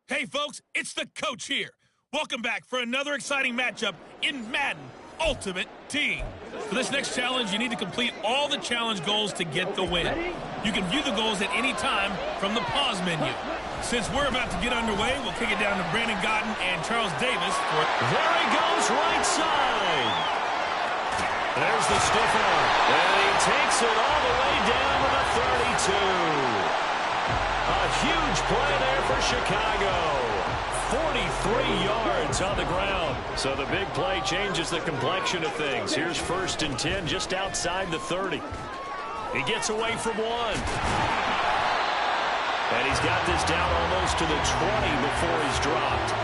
Hey folks, it's the coach here. Welcome back for another exciting matchup in Madden Ultimate Team. For this next challenge, you need to complete all the challenge goals to get the win. You can view the goals at any time from the pause menu. Since we're about to get underway, we'll kick it down to Brandon Godden and Charles Davis for... There he goes, right side. There's the stiff arm. And he takes it all the way down to the 32. A huge play there for Chicago. 43 yards on the ground. So the big play changes the complexion of things. Here's 1st and 10 just outside the 30. He gets away from one. And he's got this down almost to the 20 before he's dropped.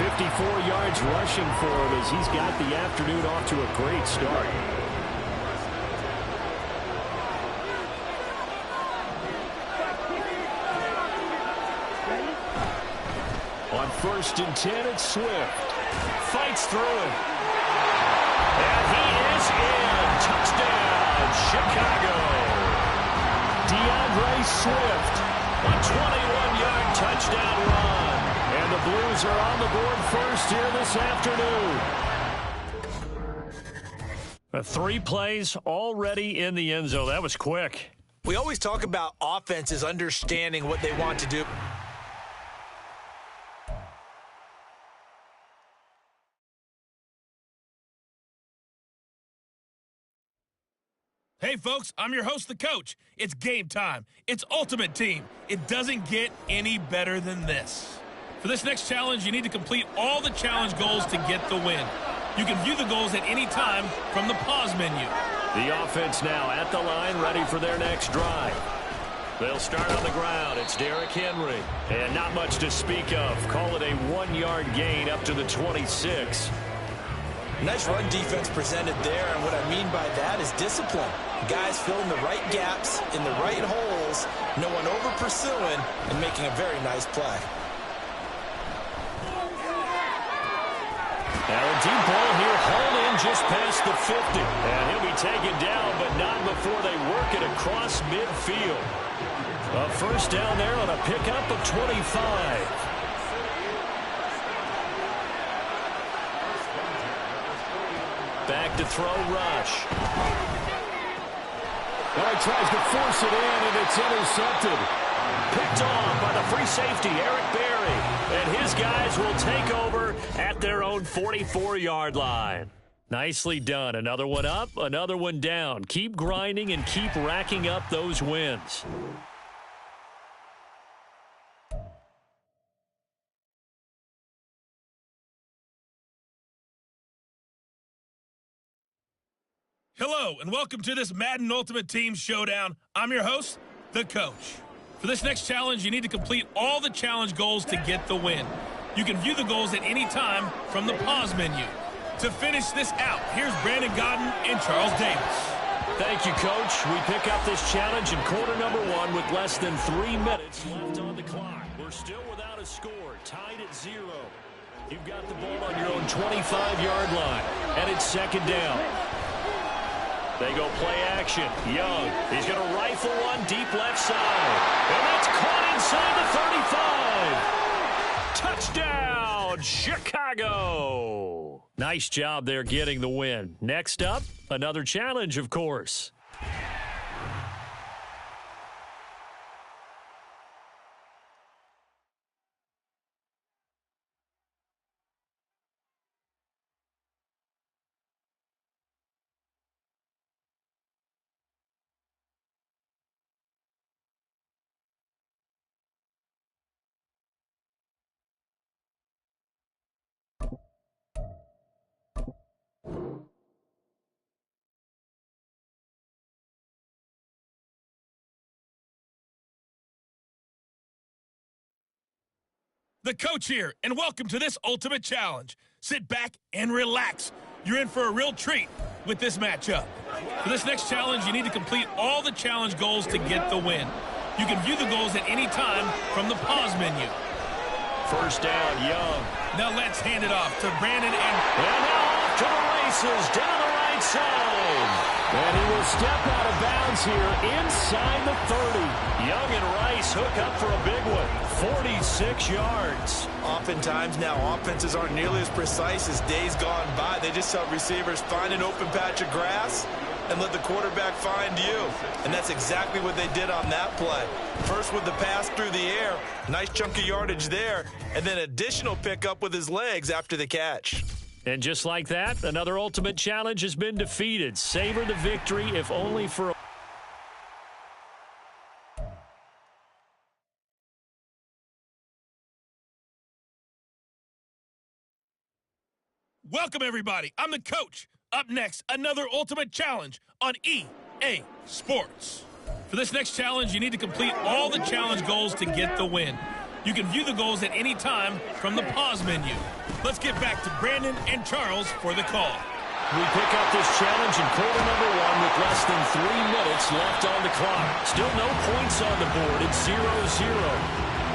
54 yards rushing for him as he's got the afternoon off to a great start. On 1st and 10, it's Swift. Fights through it. And he is in. Touchdown, Chicago. DeAndre Swift. A 21-yard touchdown run. And the Blues are on the board first here this afternoon. 3 plays already in the end zone. That was quick. We always talk about offenses understanding what they want to do. Hey folks, I'm your host, the coach. It's game time. It's Ultimate Team. It doesn't get any better than this. For this next challenge, you need to complete all the challenge goals to get the win. You can view the goals at any time from the pause menu. The offense now at the line, ready for their next drive. They'll start on the ground. It's Derrick Henry. And not much to speak of. Call it a 1-yard gain up to the 26. Nice run defense presented there, and what I mean by that is discipline. Guys filling the right gaps in the right holes, no one over-pursuing, and making a very nice play. Now a deep ball here, hauled in just past the 50. And he'll be taken down, but not before they work it across midfield. A first down there on a pickup of 25. Back to throw, Rush. Well, he tries to force it in, and it's intercepted. Picked off by the free safety, Eric Berry. And his guys will take over at their own 44-yard line. Nicely done. Another one up, another one down. Keep grinding and keep racking up those wins. Hello, and welcome to this Madden Ultimate Team Showdown. I'm your host, the coach. For this next challenge, you need to complete all the challenge goals to get the win. You can view the goals at any time from the pause menu. To finish this out, here's Brandon Godden and Charles Davis. Thank you, Coach. We pick up this challenge in quarter number 1 with less than 3 minutes left on the clock. We're still without a score, tied at 0. You've got the ball on your own 25-yard line, and it's 2nd down. They go play action. Young, he's going to rifle one deep left side. And that's caught inside the 35. Touchdown, Chicago. Nice job there getting the win. Next up, another challenge, of course. The coach here, and welcome to this Ultimate Challenge. Sit back and relax. You're in for a real treat with this matchup. For this next challenge, you need to complete all the challenge goals to get the win. You can view the goals at any time from the pause menu. First down, Young. Now let's hand it off to Brandon and now off to the races, down the right side. And he will step out of bounds here inside the 30. Young and Rice hook up for a big one. 46 yards. Oftentimes now, offenses aren't nearly as precise as days gone by. They just tell receivers, find an open patch of grass and let the quarterback find you. And that's exactly what they did on that play. First with the pass through the air, nice chunk of yardage there, and then additional pickup with his legs after the catch. And just like that, another ultimate challenge has been defeated. Savor the victory, if only for a... Welcome, everybody. I'm the coach. Up next, another ultimate challenge on EA Sports. For this next challenge, you need to complete all the challenge goals to get the win. You can view the goals at any time from the pause menu. Let's get back to Brandon and Charles for the call. We pick up this challenge in quarter number 1 with less than 3 minutes left on the clock. Still no points on the board. It's 0-0.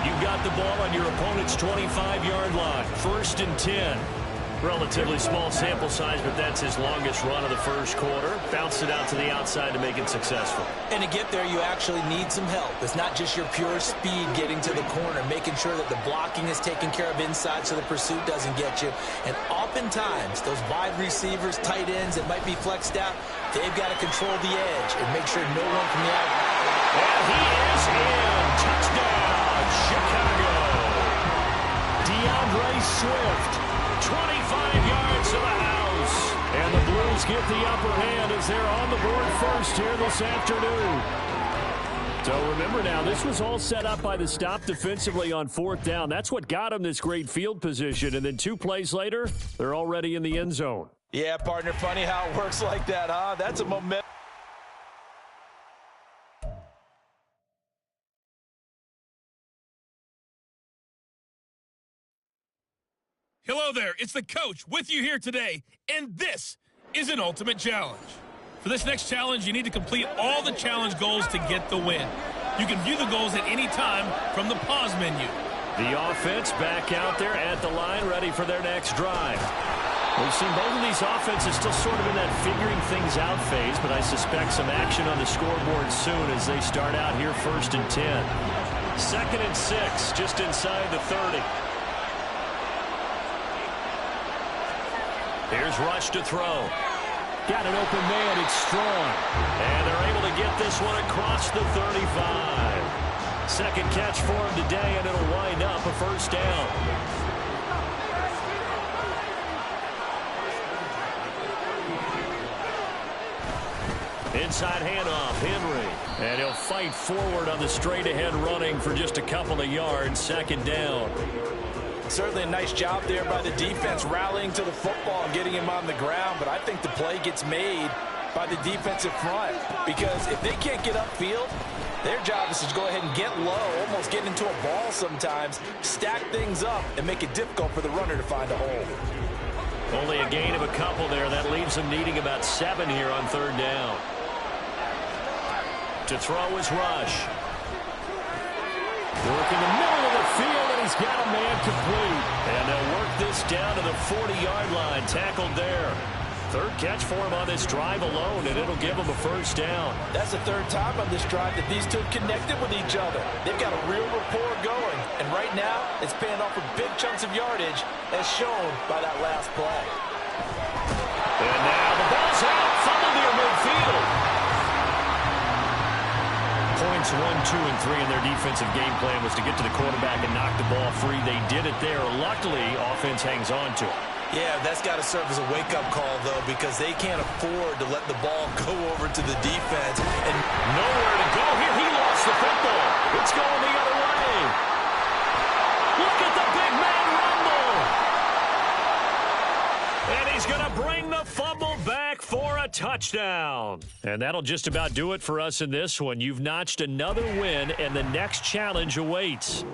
You've got the ball on your opponent's 25-yard line. 1st and 10. Relatively small sample size, but that's his longest run of the first quarter. Bounced it out to the outside to make it successful. And to get there, you actually need some help. It's not just your pure speed getting to the corner, making sure that the blocking is taken care of inside so the pursuit doesn't get you. And oftentimes, those wide receivers, tight ends that might be flexed out, they've got to control the edge and make sure no one from the out. And he is in. Touchdown, Chicago. DeAndre Swift. 25 yards to the house. And the Blues get the upper hand as they're on the board first here this afternoon. So remember now, this was all set up by the stop defensively on 4th down. That's what got them this great field position. And then 2 plays later, they're already in the end zone. Yeah, partner, funny how it works like that, huh? That's a momentum. Hello there, it's the coach with you here today, and this is an ultimate challenge. For this next challenge, you need to complete all the challenge goals to get the win. You can view the goals at any time from the pause menu. The offense back out there at the line, ready for their next drive. We've seen both of these offenses still sort of in that figuring things out phase, but I suspect some action on the scoreboard soon as they start out here 1st and 10. 2nd and 6, just inside the 30. Here's Rush to throw. Got an open man. It's Strong. And they're able to get this one across the 35. Second catch for him today, and it'll wind up a 1st down. Inside handoff, Henry. And he'll fight forward on the straight-ahead running for just a couple of yards. 2nd down. Certainly a nice job there by the defense rallying to the football and getting him on the ground, but I think the play gets made by the defensive front because if they can't get upfield, their job is to go ahead and get low, almost get into a ball sometimes, stack things up, and make it difficult for the runner to find a hole. Only a gain of a couple there. That leaves them needing about 7 here on 3rd down. To throw is Rush. Work in the middle of the field, and he's got a man complete. And they'll work this down to the 40-yard line. Tackled there. 3rd catch for him on this drive alone, and it'll give him a 1st down. That's the 3rd time on this drive that these two connected with each other. They've got a real rapport going, and right now it's paying off for big chunks of yardage, as shown by that last play. And now the ball's out. Fumble near midfield. Points 1, 2, and 3 in their defensive game plan was to get to the quarterback and knock the ball free. They did it there. Luckily, offense hangs on to it. Yeah, that's got to serve as a wake-up call, though, because they can't afford to let the ball go over to the defense. And nowhere to go here. He lost the football. It's going the other way. Look at the big man rumble. And he's going to bring the fumble back for a touchdown. And that'll just about do it for us in this one. You've notched another win, and the next challenge awaits.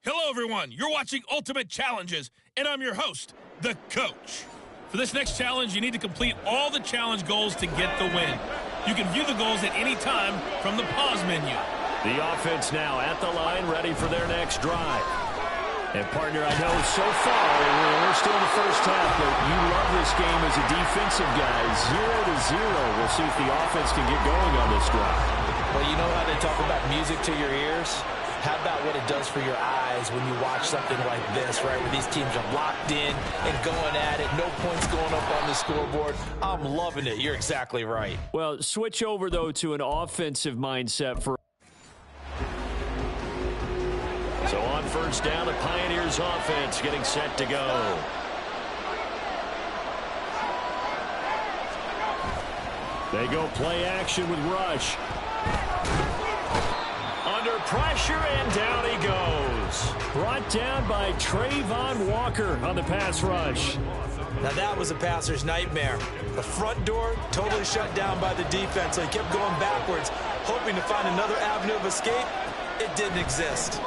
Hello, everyone. You're watching Ultimate Challenges, and I'm your host, the coach. For this next challenge, you need to complete all the challenge goals to get the win. You can view the goals at any time from the pause menu. The offense now at the line, ready for their next drive. And, partner, I know so far we're still in the first half, but you love this game as a defensive guy. 0-0. We'll see if the offense can get going on this drive. Well, you know how they talk about music to your ears? How about what it does for your eyes when you watch something like this, right, where these teams are locked in and going at it, no points going up on the scoreboard? I'm loving it. You're exactly right. Well, switch over, though, to an offensive mindset for. So on first down, the Pioneers offense getting set to go. They go play action with Rush. Under pressure, and down he goes. Brought down by Trayvon Walker on the pass rush. Now that was a passer's nightmare. The front door totally shut down by the defense, so he kept going backwards, hoping to find another avenue of escape. It didn't exist.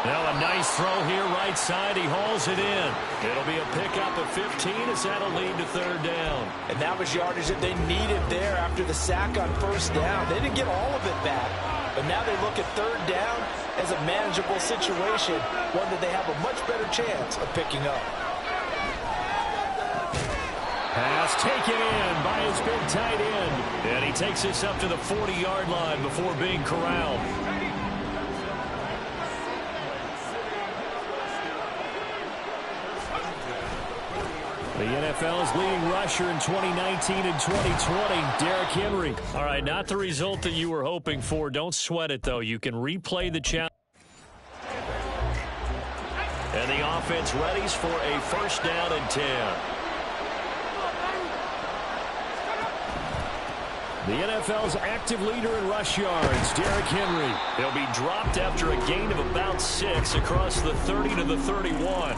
Now a nice throw here right side. He hauls it in. It'll be a pickup of 15 as that'll lead to third down. And that was yardage that they needed there after the sack on first down. They didn't get all of it back, but now they look at third down as a manageable situation, one that they have a much better chance of picking up. Pass taken in by his big tight end. And he takes this up to the 40-yard line before being corralled. The NFL's leading rusher in 2019 and 2020, Derrick Henry. All right, not the result that you were hoping for. Don't sweat it, though. You can replay the challenge. And the offense readies for a first down and 10. The NFL's active leader in rush yards, Derrick Henry. He'll be dropped after a gain of about 6 across the 30 to the 31.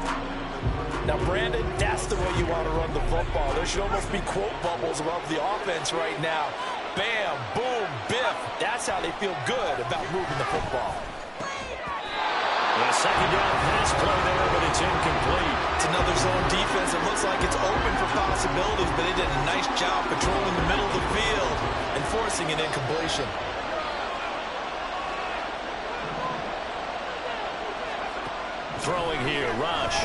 Now, Brandon, that's the way you want to run the football. There should almost be quote bubbles above the offense right now. Bam, boom, biff. That's how they feel good about moving the football. A second down pass play there, but it's incomplete. It's another zone defense. It looks like it's open for possibilities, but they did a nice job patrolling the middle of the field and forcing an incompletion. Throwing here, Rush.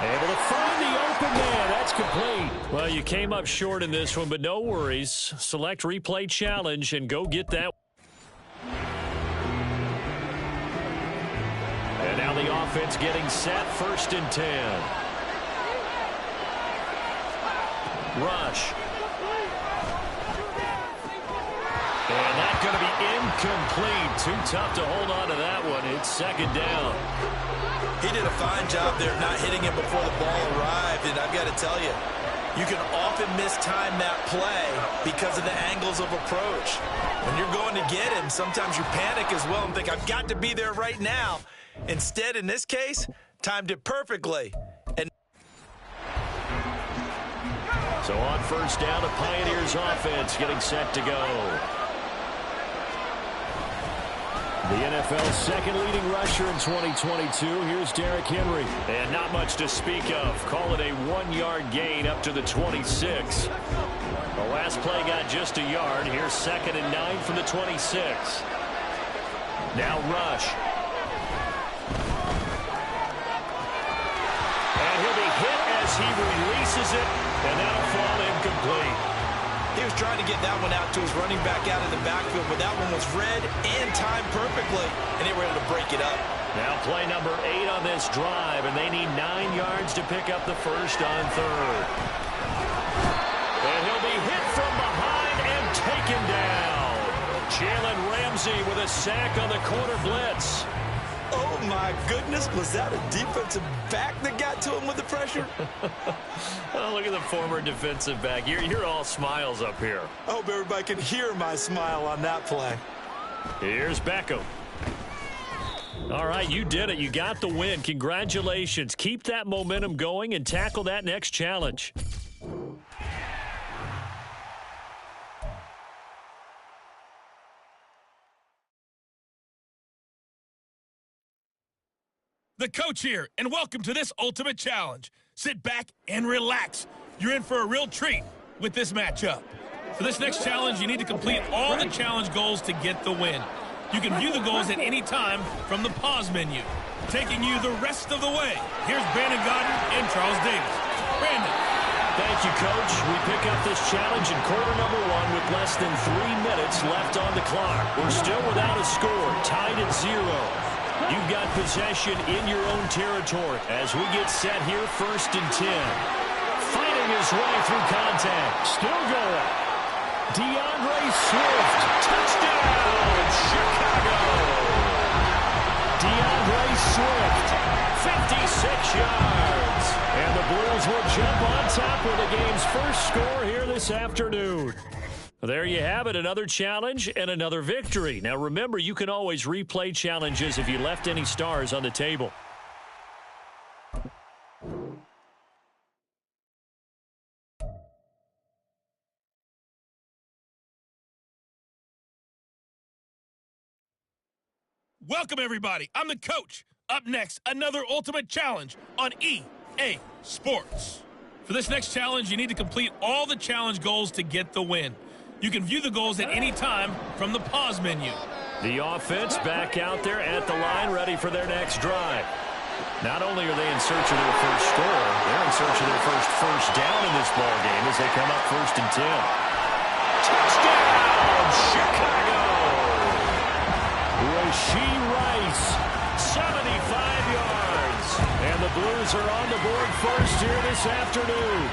Able to find the open man. That's complete. Well, you came up short in this one, but no worries. Select replay challenge and go get that. And now the offense getting set, first and 10. Rush. And that's going to be incomplete. Too tough to hold on to that one. It's second down. He did a fine job there of not hitting him before the ball arrived, and I've got to tell you, you can often mistime that play because of the angles of approach. When you're going to get him, sometimes you panic as well and think, I've got to be there right now. Instead, in this case, timed it perfectly. And so on first down, the Pioneers offense getting set to go. The NFL's second leading rusher in 2022. Here's Derrick Henry. And not much to speak of. Call it a 1-yard gain up to the 26. The last play got just a yard. Here's second and 9 from the 26. Now Rush. And he'll be hit as he releases it. And that'll fall incomplete. he was trying to get that one out to his running back out in the backfield, but that one was read and timed perfectly, and they were able to break it up. Now play number 8 on this drive, and they need 9 yards to pick up the first on third. And he'll be hit from behind and taken down. Jalen Ramsey with a sack on the corner blitz. Oh, my goodness. Was that a defensive back that got to him with the pressure? Oh, look at the former defensive back. You're all smiles up here. I hope everybody can hear my smile on that play. Here's Beckham. All right, you did it. You got the win. Congratulations. Keep that momentum going and tackle that next challenge. The coach here, and welcome to this ultimate challenge. Sit back and relax. You're in for a real treat with this matchup. For this next challenge, you need to complete all the challenge goals to get the win. You can view the goals at any time from the pause menu. Taking you the rest of the way, here's Brandon Godden and Charles Davis. Brandon. Thank you, Coach. We pick up this challenge in quarter number 1 with less than 3 minutes left on the clock. We're still without a score, tied at 0. You've got possession in your own territory as we get set here, 1st and 10. Fighting his way through contact. Still going. DeAndre Swift. Touchdown, Chicago. DeAndre Swift, 56 yards. And the Blues will jump on top with the game's first score here this afternoon. There you have it, another challenge and another victory. Now remember, you can always replay challenges if you left any stars on the table. Welcome, everybody. I'm the coach. Up next, another ultimate challenge on EA Sports. For this next challenge, you need to complete all the challenge goals to get the win. You can view the goals at any time from the pause menu. The offense back out there at the line, ready for their next drive. Not only are they in search of their first score, they're in search of their first down in this ball game as they come up 1st and 10. Touchdown, Chicago! Rashee Rice, 75 yards. And the Blues are on the board first here this afternoon.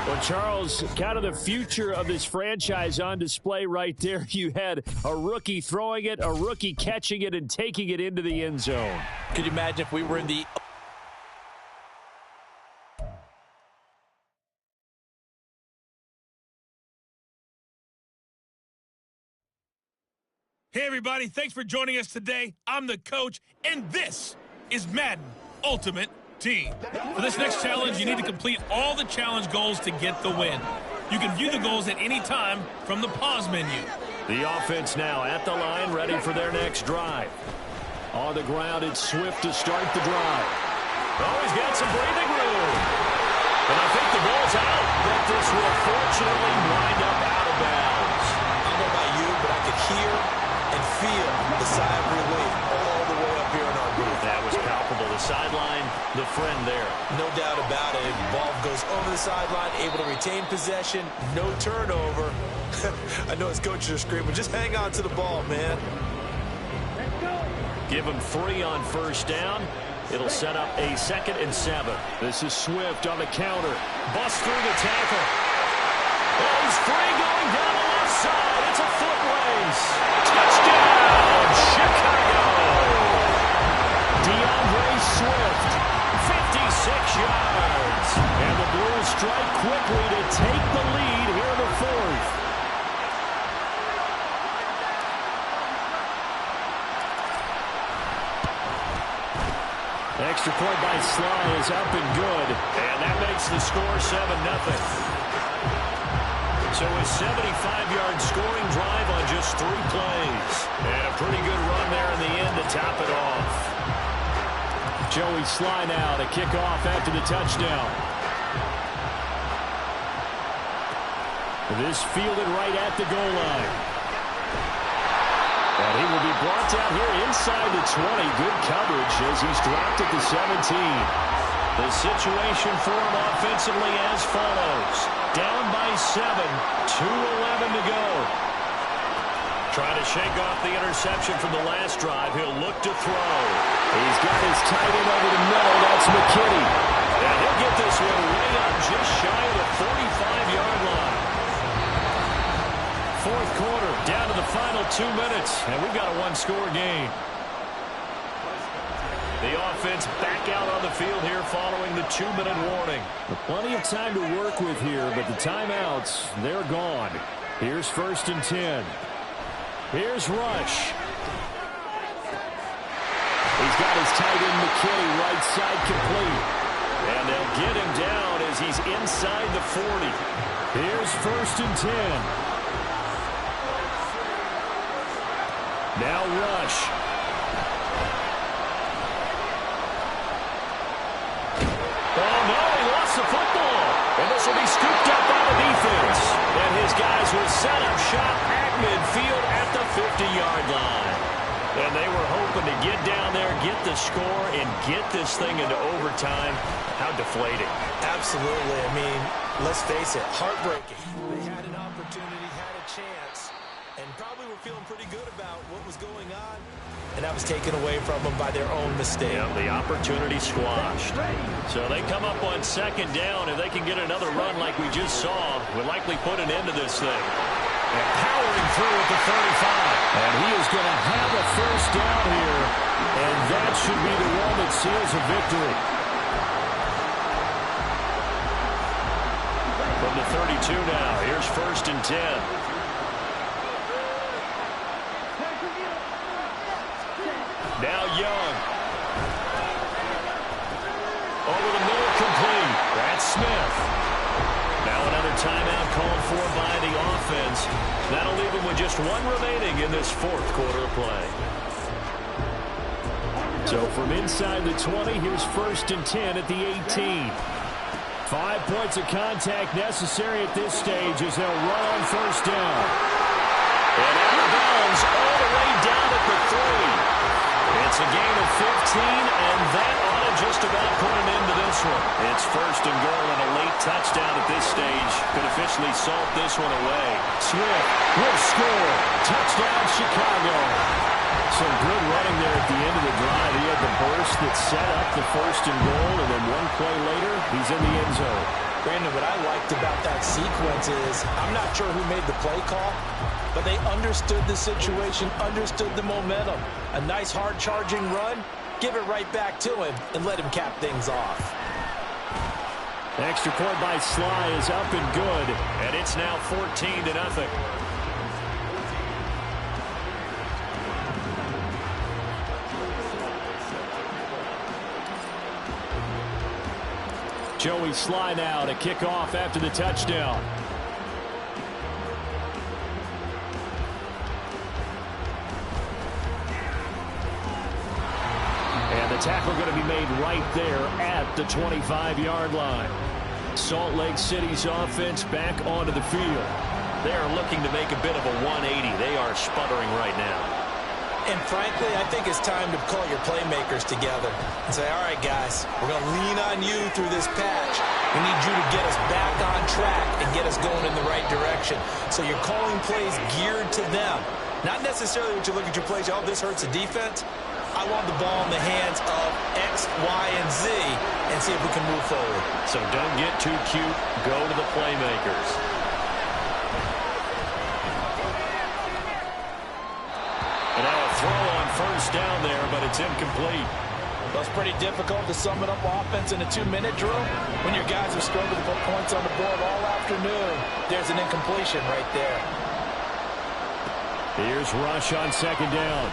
Well, Charles, kind of the future of this franchise on display right there. You had a rookie throwing it, a rookie catching it, and taking it into the end zone. Could you imagine if we were in the... Hey, everybody. Thanks for joining us today. I'm the coach, and this is Madden Ultimate Team. For this next challenge, you need to complete all the challenge goals to get the win. You can view the goals at any time from the pause menu. The offense now at the line, ready for their next drive. On the ground, it's Swift to start the drive. Oh, he's got some breathing room. And I think the ball's out, but this will fortunately wind up out of bounds. I don't know about you, but I could hear and feel the sigh of relief all the way up here in our booth. That was palpable. The sideline, the friend there. No doubt about it. Ball goes over the sideline, able to retain possession, no turnover. I know his coaches are screaming, just hang on to the ball, man. Give him 3 on 1st down. It'll set up a 2nd and 7. This is Swift on the counter. Bust through the tackle. Oh, he's free going down the left side. It's a foot race. Touchdown, Chicago. DeAndre Swift, 56 yards. And the Blues strike quickly to take the lead here in the 4th. Extra point by Sly is up and good. And that makes the score 7-0. So a 75-yard scoring drive on just 3 plays. And a pretty good run there in the end to top it off. Joey Sly now to kick off after the touchdown. This fielded right at the goal line. And he will be brought down here inside the 20. Good coverage as he's dropped at the 17. The situation for him offensively as follows. Down by 7, 2:11 to go. Trying to shake off the interception from the last drive. He'll look to throw. He's got his tight end over the middle. That's McKinney. And he'll get this one way up just shy of the 45-yard line. 4th quarter, down to the final 2 minutes, and we've got a 1-score game. The offense back out on the field here following the 2-minute warning. Plenty of time to work with here, but the timeouts, they're gone. Here's 1st and 10. Here's Rush. He's got his tight end McKinney right side complete. And they'll get him down as he's inside the 40. Here's 1st and 10. Now Rush. Oh, no, he lost the football. And this will be scooped up by the defense. And his guys will set up shop at midfield the score and get this thing into overtime. How deflating. Absolutely. I mean, let's face it, heartbreaking. They had an opportunity, had a chance, and probably were feeling pretty good about what was going on. And that was taken away from them by their own mistake. Yeah, the opportunity squashed. So they come up on second down. If they can get another run like we just saw, we'll likely put an end to this thing. And powering through at the 35. And he is going to have a first down here. And that should be the one that seals a victory. From the 32 now, here's 1st and 10. Now Young. Over the middle, complete. That's Smith. Now another timeout called for by the offense. That'll leave them with just one remaining in this 4th quarter of play. So from inside the 20, here's 1st and 10 at the 18. 5 points of contact necessary at this stage as they'll run on 1st down. And out of bounds all the way down at the 3. It's a gain of 15, and that ought to just about put an end to this one. It's 1st and goal and a late touchdown at this stage. Could officially salt this one away. Swift will score. Touchdown, Chicago. Some good running there at the end of the drive. He had the burst that set up the 1st and goal, and then one play later, he's in the end zone. Brandon, what I liked about that sequence is I'm not sure who made the play call, but they understood the situation, understood the momentum. A nice hard-charging run, give it right back to him, and let him cap things off. Extra point by Sly is up and good. And it's now 14-0. Joey Sly now to kick off after the touchdown. And the tackle going to be made right there at the 25-yard line. Salt Lake City's offense back onto the field. They are looking to make a bit of a 180. They are sputtering right now. And frankly, I think it's time to call your playmakers together and say, all right, guys, we're going to lean on you through this patch. We need you to get us back on track and get us going in the right direction. So you're calling plays geared to them. Not necessarily when you look at your plays, oh, this hurts the defense. I want the ball in the hands of X, Y, and Z and see if we can move forward. So don't get too cute. Go to the playmakers. And now a throw on 1st down there, but it's incomplete. Well, it's pretty difficult to sum it up offense in a 2-minute drill when your guys have struggled to put points on the board all afternoon. There's an incompletion right there. Here's Rush on 2nd down.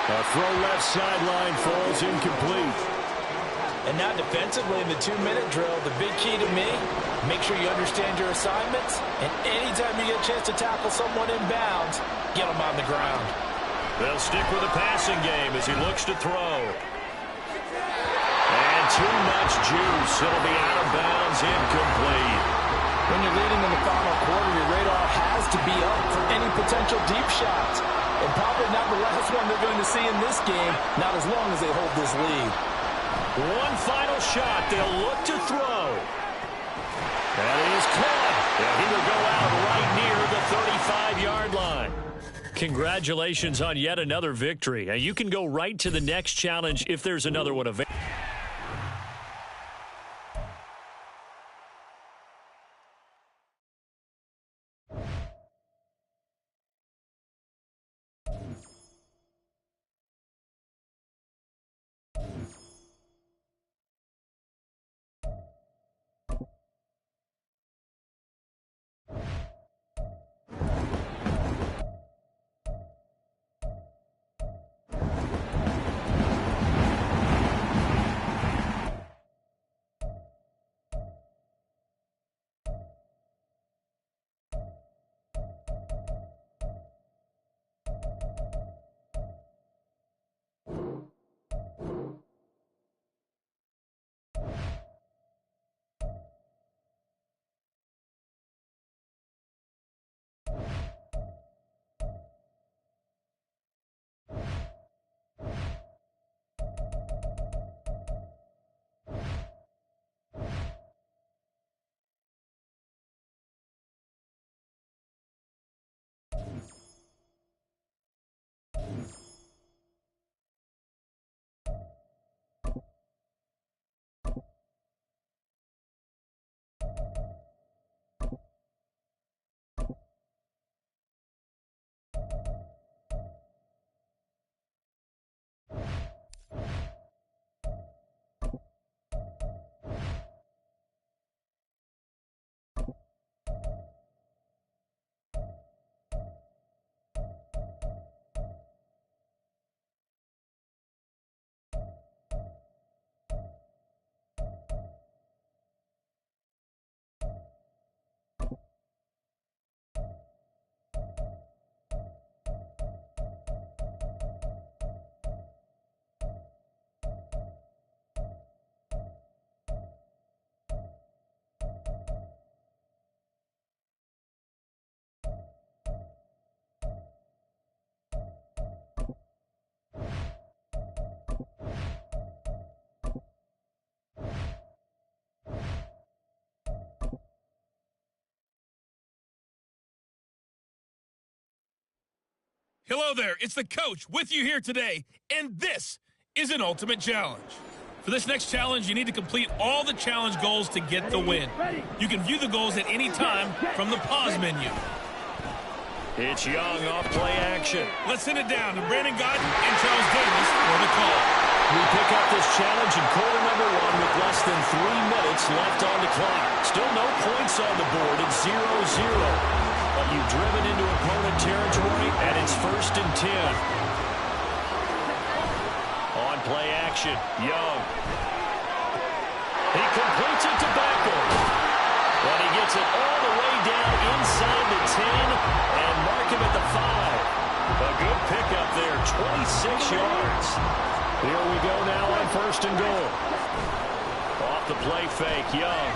A throw left sideline falls incomplete. And now defensively in the 2-minute drill, the big key to me, make sure you understand your assignments, and anytime you get a chance to tackle someone in bounds, get them on the ground. They'll stick with the passing game as he looks to throw. And too much juice. It'll be out of bounds, incomplete. When you're leading in the final quarter, your radar has to be up for any potential deep shots. And probably not the last one they're going to see in this game, not as long as they hold this lead. One final shot. They'll look to throw. That is caught. And he will go out right near the 35-yard line. Congratulations on yet another victory. Now you can go right to the next challenge if there's another one available. Hello there, it's the coach with you here today, and this is an ultimate challenge. For this next challenge, you need to complete all the challenge goals to get the win. You can view the goals at any time from the pause menu. It's Young off play action. Let's send it down to Brandon Godden and Charles Davis for the call. We pick up this challenge in quarter number 1 with less than 3 minutes left on the clock. Still no points on the board. It's 0-0. But you've driven into opponent territory, and it's 1st and 10. On play action, Young. He completes it to Beckham. And he gets it all the way down inside the 10 and mark him at the 5. A good pickup there, 26 yards. Here we go now on 1st and goal. Off the play fake, Young.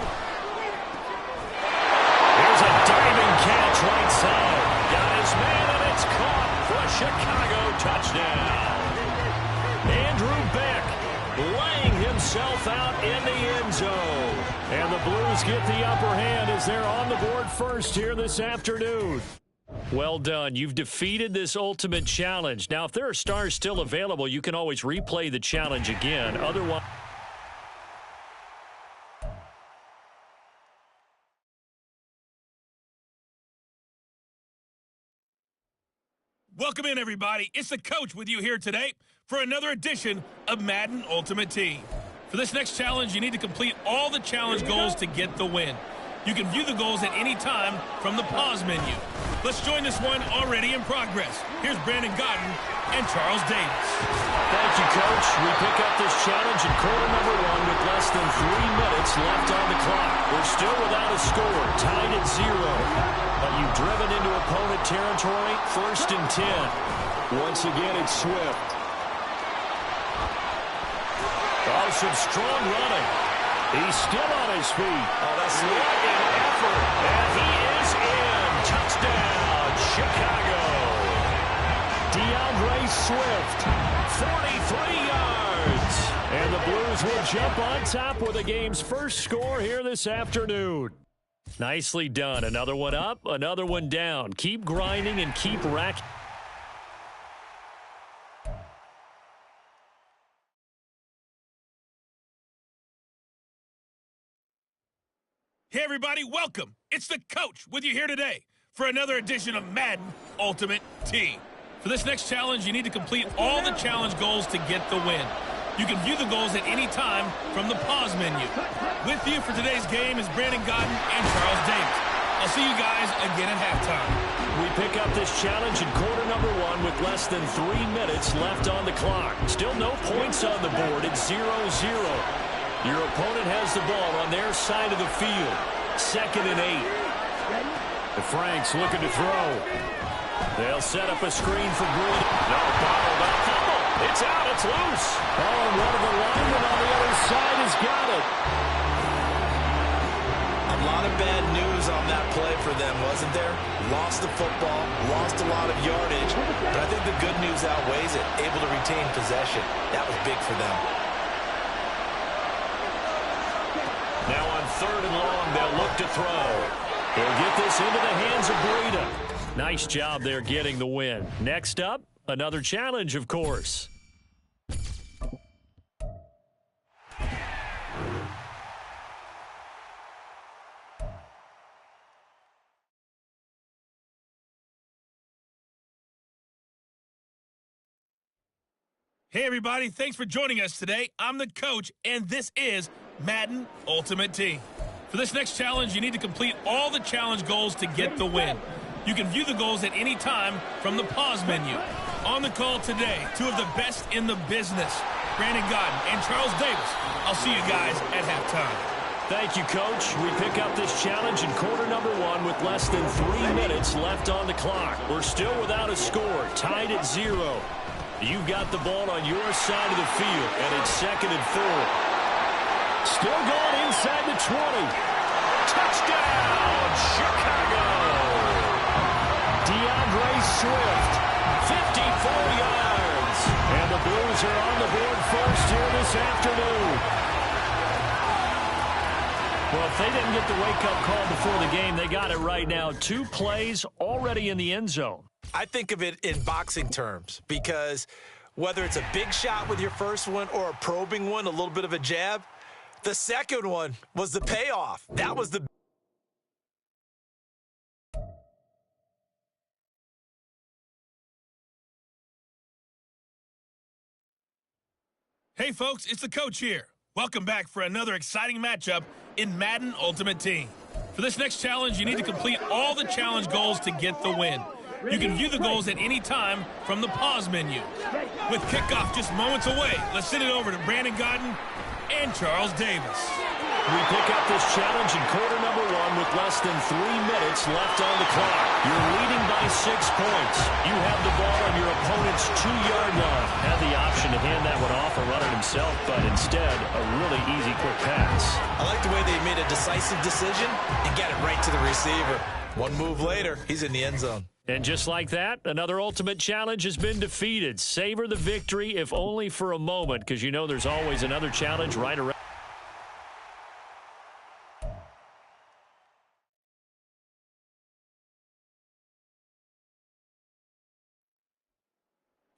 Here's a diving catch right side. Got his man, and it's caught for a Chicago touchdown. Andrew Beck laying himself out in the end zone. And the Blues get the upper hand as they're on the board first here this afternoon. Well done. You've defeated this ultimate challenge. Now, if there are stars still available, you can always replay the challenge again. Otherwise... Welcome in, everybody. It's the coach with you here today for another edition of Madden Ultimate Team. For this next challenge, you need to complete all the challenge goals to get the win. You can view the goals at any time from the pause menu. Let's join this one already in progress. Here's Brandon Godden and Charles Davis. Thank you, Coach. We pick up this challenge in quarter number 1 with less than 3 minutes left on the clock. We're still without a score, tied at 0. But you've driven into opponent territory, 1st and 10. Once again, it's Swift. Oh, some strong running. He's still on his feet. Oh, that's what an effort. And he is in. Touchdown, Chicago. DeAndre Swift. 43 yards. And the Blues will jump on top with the game's first score here this afternoon. Nicely done. Another one up, another one down. Keep grinding and keep racking. Hey, everybody, welcome. It's the coach with you here today for another edition of Madden Ultimate Team. For this next challenge, you need to complete all the challenge goals to get the win. You can view the goals at any time from the pause menu. With you for today's game is Brandon Godden and Charles Davis. I'll see you guys again at halftime. We pick up this challenge in quarter number 1 with less than 3 minutes left on the clock. Still no points on the board. It's 0-0. Your opponent has the ball on their side of the field. 2nd and 8. The Franks looking to throw. They'll set up a screen for Green. No, bottled up. Fumble. It's out. It's loose. Oh, and one of the linemen on the other side has got it. A lot of bad news on that play for them, wasn't there? Lost the football, lost a lot of yardage, but I think the good news outweighs it. Able to retain possession. That was big for them. Now on 3rd and long, they'll look to throw. They'll get this into the hands of Breida. Nice job there getting the win. Next up, another challenge, of course. Hey, everybody, thanks for joining us today. I'm the coach, and this is Madden Ultimate Team. For this next challenge, you need to complete all the challenge goals to get the win. You can view the goals at any time from the pause menu. On the call today, 2 of the best in the business, Brandon Godden and Charles Davis. I'll see you guys at halftime. Thank you, Coach. We pick up this challenge in quarter number 1 with less than 3 minutes left on the clock. We're still without a score, tied at 0. You've got the ball on your side of the field, and it's 2nd and 4. Still going inside the 20. Touchdown, Chicago! DeAndre Swift, 54 yards. And the Blues are on the board first here this afternoon. Well, if they didn't get the wake-up call before the game, they got it right now. 2 plays already in the end zone. I think of it in boxing terms because whether it's a big shot with your first one or a probing one, a little bit of a jab, the second one was the payoff. That was the... Hey folks, it's the coach here. Welcome back for another exciting matchup in Madden Ultimate Team. For this next challenge, you need to complete all the challenge goals to get the win. You can view the goals at any time from the pause menu. With kickoff just moments away, let's send it over to Brandon Godden and Charles Davis. We pick up this challenge in quarter number 1 with less than 3 minutes left on the clock. You're leading by 6 points. You have the ball on your opponent's 2-yard line. Had the option to hand that one off or run it himself, but instead, a really easy quick pass. I like the way they made a decisive decision and get it right to the receiver. One move later, he's in the end zone. And just like that, another ultimate challenge has been defeated. Savor the victory, if only for a moment, because you know there's always another challenge right around.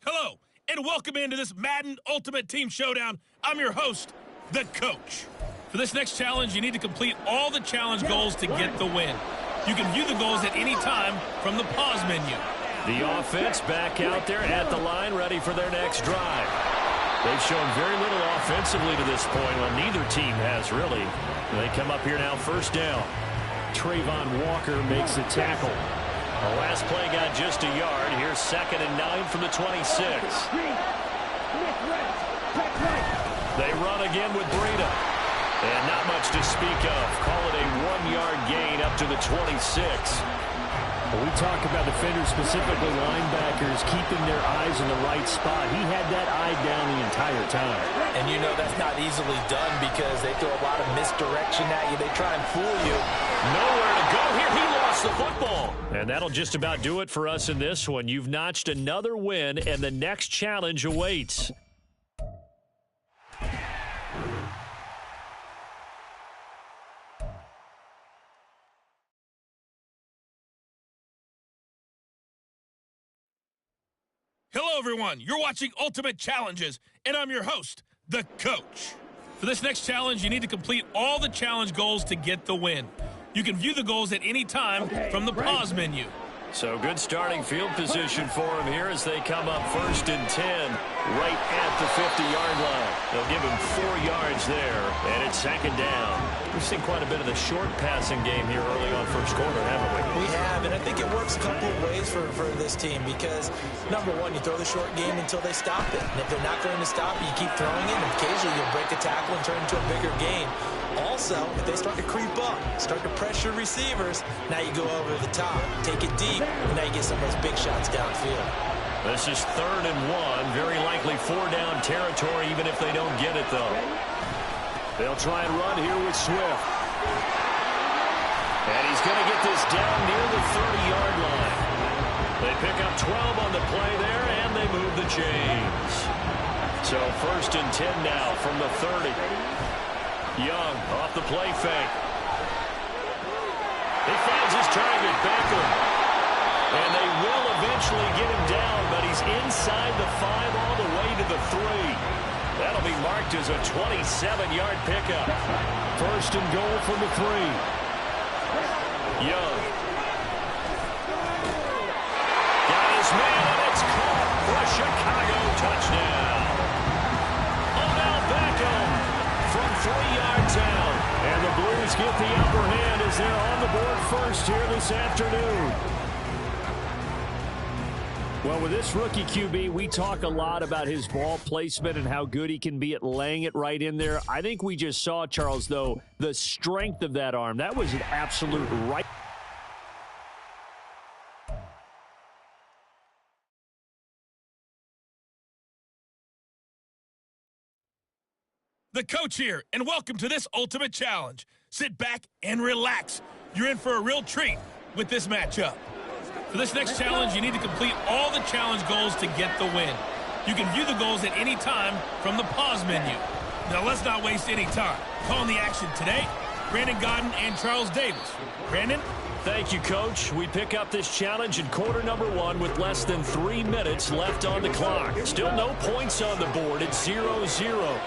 Hello, and welcome into this Madden Ultimate Team Showdown. I'm your host, the coach. For this next challenge, you need to complete all the challenge goals to get the win. You can view the goals at any time from the pause menu. The offense back out there at the line, ready for their next drive. They've shown very little offensively to this point. Well, neither team has really. They come up here now, first down. Trayvon Walker makes the tackle. The last play got just a yard. Here's 2nd and 9 from the 26. They run again with Breida. And not much to speak of. Call it a 1-yard gain up to the 26. Well, we talk about defenders, specifically linebackers, keeping their eyes in the right spot. He had that eye down the entire time. And you know that's not easily done because they throw a lot of misdirection at you. They try and fool you. Nowhere to go here. He lost the football. And that'll just about do it for us in this one. You've notched another win, and the next challenge awaits. Hello, everyone. You're watching Ultimate Challenges, and I'm your host, the coach. For this next challenge, you need to complete all the challenge goals to get the win. You can view the goals at any time from the pause menu. So good starting field position for him here as they come up 1st and 10 right at the 50-yard line. They'll give him 4 yards there, and it's 2nd down. We've seen quite a bit of the short passing game here early on first quarter, haven't we? We have, and I think it works a couple of ways for this team because, number one, you throw the short game until they stop it. And if they're not going to stop it, you keep throwing it, and occasionally you'll break a tackle and turn into a bigger gain. Also, if they start to creep up, start to pressure receivers, now you go over the top, take it deep, and now you get some of those big shots downfield. This is 3rd and 1, very likely 4-down territory, even if they don't get it, though. They'll try and run here with Swift. And he's going to get this down near the 30-yard line. They pick up 12 on the play there, and they move the chains. So 1st and 10 now from the 30. Young off the play fake. He finds his target, Beckham. And they will eventually get him down, but he's inside the 5 all the way to the 3. That'll be marked as a 27-yard pickup. 1st and goal from the 3. Young. Got his man, and it's caught for a Chicago touchdown. Odell Beckham from 3 yards out. And the Blues get the upper hand as they're on the board first here this afternoon. Well, with this rookie QB, we talk a lot about his ball placement and how good he can be at laying it right in there. I think we just saw, Charles, though, the strength of that arm. That was an absolute right. The coach here, and welcome to this Ultimate Challenge. Sit back and relax. You're in for a real treat with this matchup. For this next challenge, you need to complete all the challenge goals to get the win. You can view the goals at any time from the pause menu. Now let's not waste any time. Calling the action today, Brandon Godden and Charles Davis. Brandon? Thank you, Coach. We pick up this challenge in quarter number 1 with less than 3 minutes left on the clock. Still no points on the board. It's 0-0.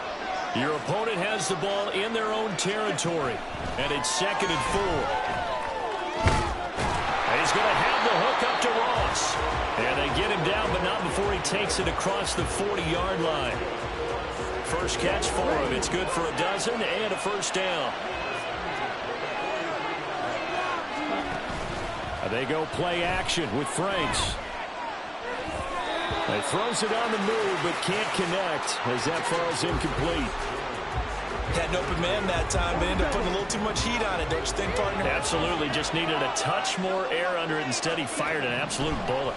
Your opponent has the ball in their own territory, and it's 2nd and 4. And he's going to have the hook up to Ross. And they get him down, but not before he takes it across the 40-yard line. First catch for him. It's good for a dozen and a first down. They go play action with Franks. He throws it on the move, but can't connect as that falls incomplete. Had an open man that time, but ended up putting a little too much heat on it, don't you think, partner? Absolutely. Just needed a touch more air under it. Instead, he fired an absolute bullet.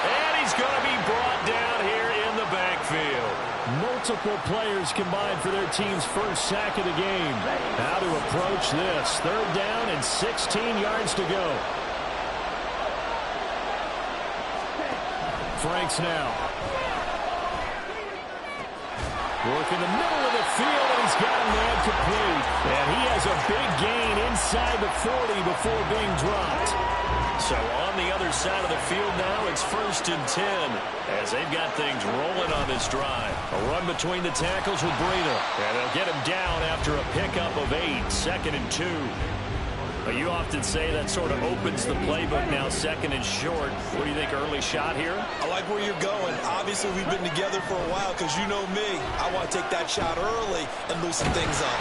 And he's going to be brought down here in the backfield. Multiple players combined for their team's first sack of the game. How to approach this. 3rd down and 16 yards to go. Franks now. Work in the middle of the field, and he's got a man complete. And he has a big gain inside the 40 before being dropped. So on the other side of the field now, it's 1st and 10 as they've got things rolling on this drive. A run between the tackles with Breida, and they'll get him down after a pickup of 8, 2nd and 2. But you often say that sort of opens the playbook now, 2nd and short. What do you think, early shot here? I like where you're going. Obviously, we've been together for a while because you know me. I want to take that shot early and loosen things up.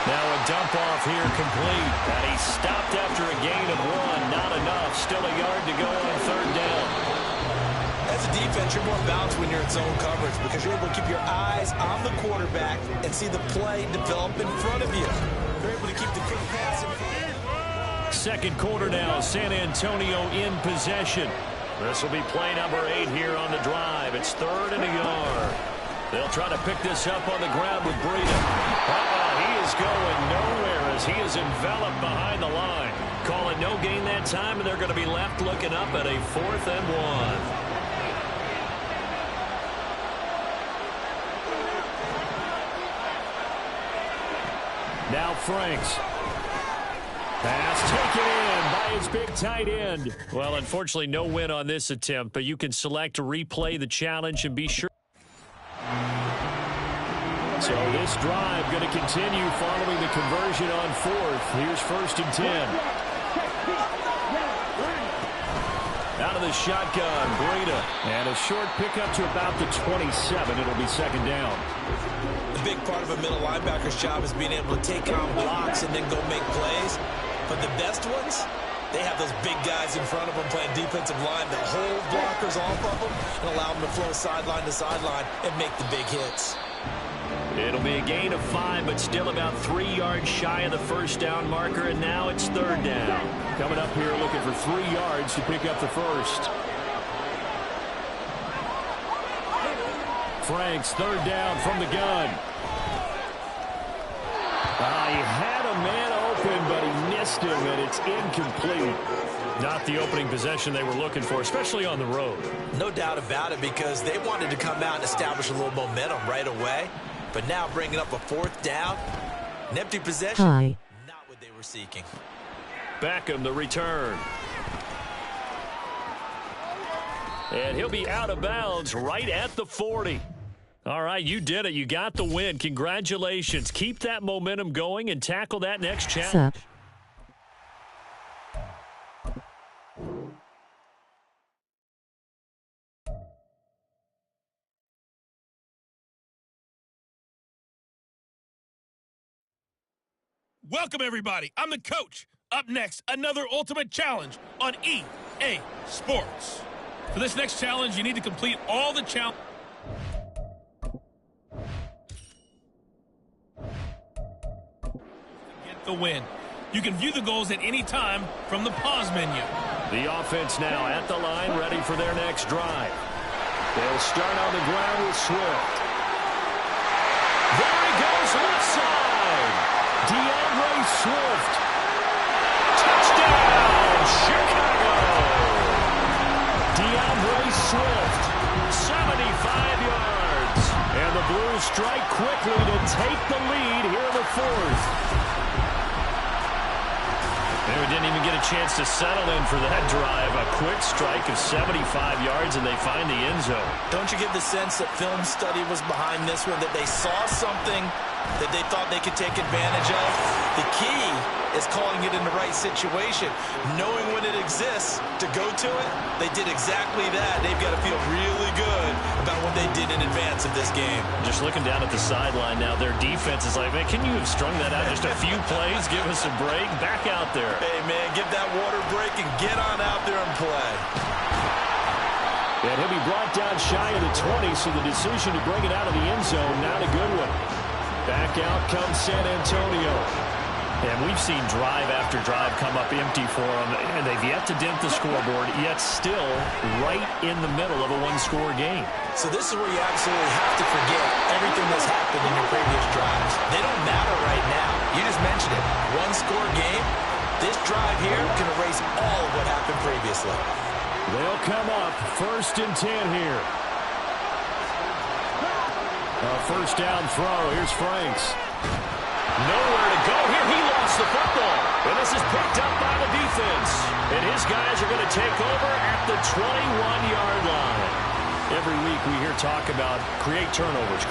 Now a dump off here complete. And he stopped after a gain of 1. Not enough. Still a yard to go on 3rd down. As a defense, you're more balanced when you're in zone coverage because you're able to keep your eyes on the quarterback and see the play develop in front of you. You're able to keep the quick pass in front. 2nd quarter now. San Antonio in possession. This will be play number 8 here on the drive. It's 3rd and a yard. They'll try to pick this up on the ground with Breida. He is going nowhere as he is enveloped behind the line. Call it no gain that time, and they're going to be left looking up at a 4th and 1. Now Franks. Pass taken in by his big tight end. Well, unfortunately, no win on this attempt, but you can select to replay the challenge and be sure. So this drive going to continue following the conversion on 4th. Here's 1st and 10. Out of the shotgun, Breida. And a short pickup to about the 27. It'll be 2nd down. The big part of a middle linebacker's job is being able to take on blocks and then go make plays. But the best ones, they have those big guys in front of them playing defensive line that hold blockers off of them and allow them to flow sideline to sideline and make the big hits. It'll be a gain of 5, but still about 3 yards shy of the 1st down marker, and now it's 3rd down. Coming up here looking for 3 yards to pick up the 1st. Franks, 3rd down from the gun. He had a man open, but he missed him, and it's incomplete. Not the opening possession they were looking for, especially on the road. No doubt about it, because they wanted to come out and establish a little momentum right away. But now bringing up a 4th down, an empty possession, not what they were seeking. Beckham, the return. And he'll be out of bounds right at the 40. All right, you did it. You got the win. Congratulations. Keep that momentum going and tackle that next challenge. Welcome, everybody. I'm the coach. Up next, another ultimate challenge on EA Sports. For this next challenge, you need to complete all the challenges. Get the win. You can view the goals at any time from the pause menu. The offense now at the line, ready for their next drive. They'll start on the ground with Swift. There he goes, left side. DeAndre Swift. Touchdown, Chicago. DeAndre Swift, 75 yards. And the Blues strike quickly to take the lead here in the fourth. And we didn't even get a chance to settle in for that drive. A quick strike of 75 yards, and they find the end zone. Don't you get the sense that film study was behind this one, that they saw something that they thought they could take advantage of? The key is calling it in the right situation. Knowing when it exists to go to it, they did exactly that. They've got to feel really good about what they did in advance of this game. Just looking down at the sideline now, their defense is like, man, can you have strung that out just a few plays? Give us a break. Back out there. Hey, man, give that water break and get on out there and play. And he'll be brought down shy of the 20, so the decision to bring it out of the end zone, not a good one. Back out comes San Antonio. And we've seen drive after drive come up empty for them, and they've yet to dent the scoreboard, yet still right in the middle of a one-score game. So this is where you absolutely have to forget everything that's happened in your previous drives. They don't matter right now. You just mentioned it. One-score game. This drive here can erase all of what happened previously. They'll come up 1st and 10 here. A first down throw. Here's Franks. Nowhere to go here. He lost the football. And this is picked up by the defense. And his guys are going to take over at the 21-yard line. Every week we hear talk about create turnovers.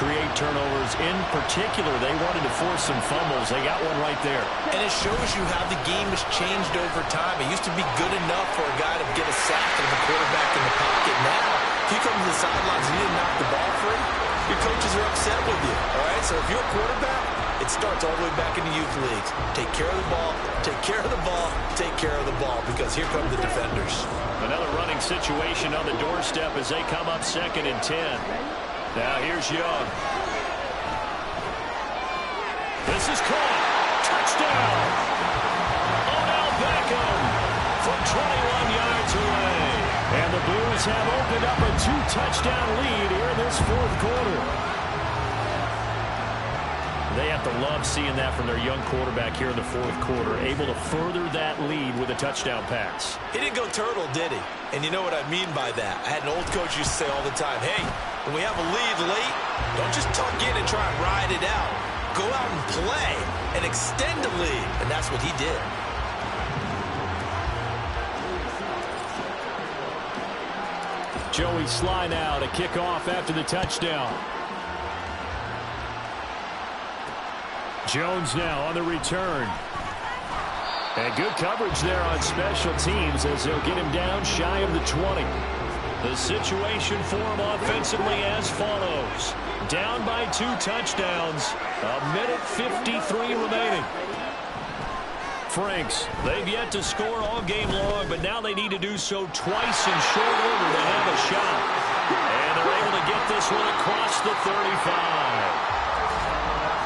In particular, they wanted to force some fumbles. They got one right there. And it shows you how the game has changed over time. It used to be good enough for a guy to get a sack and the quarterback in the pocket. Now, if you come to the sidelines and you didn't knock the ball free, your coaches are upset with you. All right, so if you're a quarterback, it starts all the way back in the youth leagues. Take care of the ball, take care of the ball, take care of the ball, because here come the defenders. Another running situation on the doorstep as they come up 2nd and 10. Now here's Young. This is caught. Touchdown. Odell Beckham from 21 yards away. And the Blues have opened up a 2-touchdown lead here in this fourth quarter. They have to love seeing that from their young quarterback here in the fourth quarter, able to further that lead with a touchdown pass. He didn't go turtle, did he? And you know what I mean by that. I had an old coach used to say all the time, hey, when we have a lead late, don't just tuck in and try and ride it out. Go out and play and extend the lead. And that's what he did. Joey Sly now to kick off after the touchdown. Jones now on the return. And good coverage there on special teams as they'll get him down shy of the 20. The situation for him offensively as follows. Down by 2 touchdowns. 1:53 remaining. Franks. They've yet to score all game long, but now they need to do so twice in short order to have a shot. And they're able to get this one across the 35.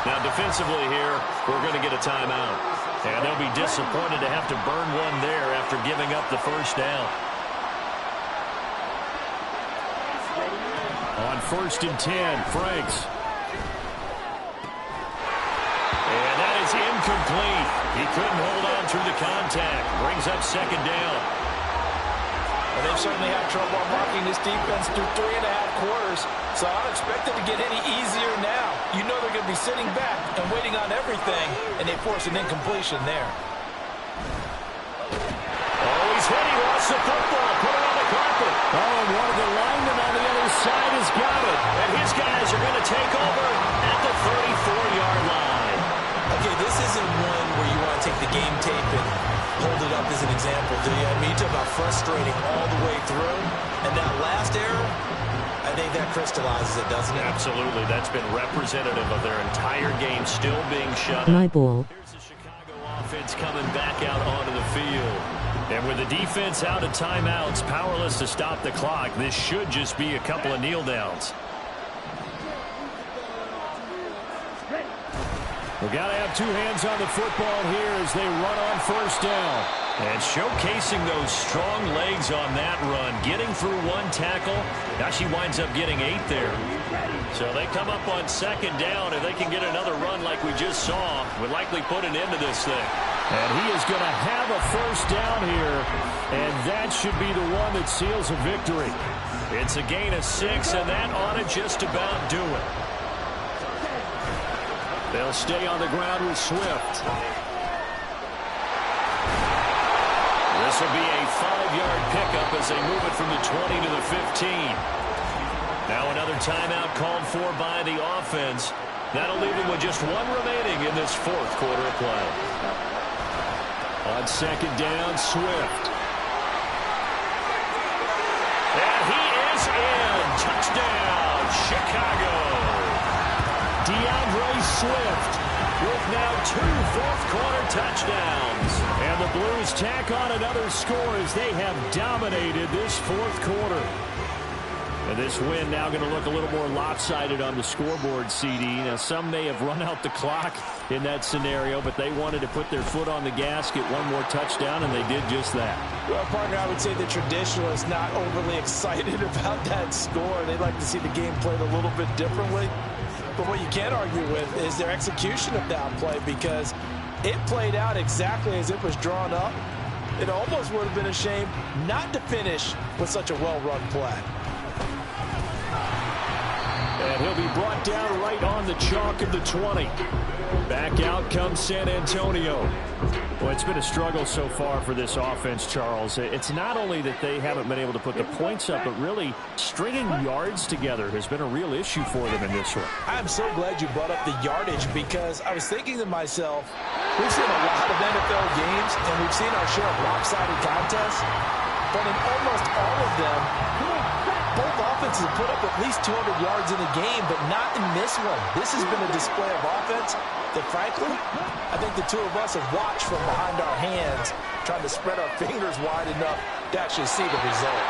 Now, defensively here, we're going to get a timeout. And they'll be disappointed to have to burn one there after giving up the first down. On 1st and 10, Franks. And that is incomplete. He couldn't hold on through the contact. Brings up 2nd down. And they've certainly had trouble unlocking this defense through 3.5 quarters. So I don't expect it to get any easier now. You know they're going to be sitting back and waiting on everything, and they force an incompletion there. Oh, he's hit. He lost the football. Put it on the carpet. Oh, and one of the linemen on the other side has got it. And his guys are going to take over at the 34-yard line. Okay, this isn't one where you want to take the game tape and hold it up as an example, do you? I mean, you talk about frustrating all the way through. And that last error, I think that crystallizes it, doesn't it? Absolutely. That's been representative of their entire game still being shut. My ball. Here's the Chicago offense coming back out onto the field. And with the defense out of timeouts, powerless to stop the clock, this should just be a couple of kneel downs. We've got to have 2 hands on the football here as they run on 1st down. And showcasing those strong legs on that run, getting through 1 tackle. Now she winds up getting 8 there. So they come up on 2nd down. If they can get another run like we just saw, would likely put an end to this thing. And he is going to have a 1st down here, and that should be the one that seals a victory. It's a gain of 6, and that ought to just about do it. They'll stay on the ground with Swift. This will be a 5-yard pickup as they move it from the 20 to the 15. Now another timeout called for by the offense. That'll leave them with just one remaining in this fourth quarter of play. On second down, Swift. And he is in. Touchdown, Chicago. DeAndre Swift with now 2 fourth-quarter touchdowns. And the Blues tack on another score as they have dominated this fourth quarter. And this win now going to look a little more lopsided on the scoreboard, CD. Now, some may have run out the clock in that scenario, but they wanted to put their foot on the gas, get one more touchdown, and they did just that. Well, partner, I would say the traditionalists not overly excited about that score. They'd like to see the game played a little bit differently. But what you can't argue with is their execution of that play, because it played out exactly as it was drawn up. It almost would have been a shame not to finish with such a well-run play. And he'll be brought down right on the chalk of the 20. Back out comes San Antonio. Well, it's been a struggle so far for this offense, Charles. It's not only that they haven't been able to put the points up, but really stringing yards together has been a real issue for them in this one. I'm so glad you brought up the yardage, because I was thinking to myself, we've seen a lot of NFL games, and we've seen our share of lopsided contests, but in almost all of them, both offenses put up at least 200 yards in a game, but not in this one. This has been a display of offense that, frankly, I think the two of us have watched from behind our hands, trying to spread our fingers wide enough to actually see the result.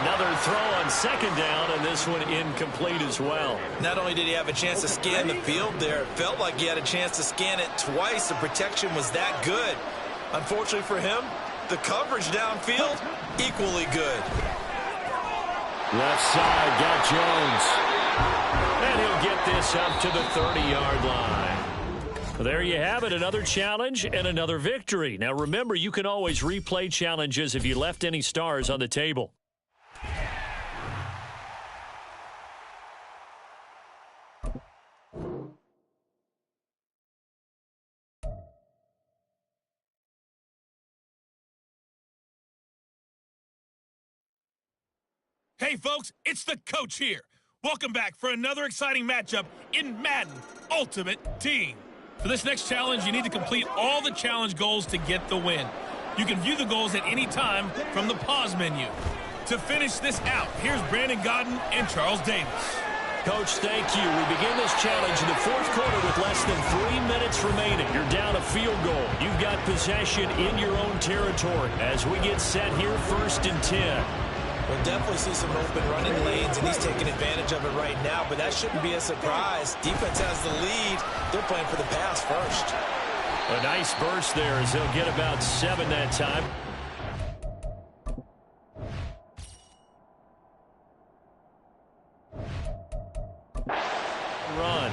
Another throw on second down, and this one incomplete as well. Not only did he have a chance to scan the field there, it felt like he had a chance to scan it twice. The protection was that good. Unfortunately for him, the coverage downfield, equally good. Left side, got Jones. And he'll get this up to the 30-yard line. There you have it, another challenge and another victory. Now remember, you can always replay challenges if you left any stars on the table. Hey, folks, it's the coach here. Welcome back for another exciting matchup in Madden Ultimate Team. For this next challenge, you need to complete all the challenge goals to get the win. You can view the goals at any time from the pause menu. To finish this out, here's Brandon Godden and Charles Davis. Coach, thank you. We begin this challenge in the fourth quarter with less than 3 minutes remaining. You're down a field goal. You've got possession in your own territory. As we get set here, 1st and 10. We'll definitely see some open running lanes, and he's taking advantage of it right now, but that shouldn't be a surprise. Defense has the lead. They're playing for the pass first. A nice burst there as he'll get about 7 that time. Run.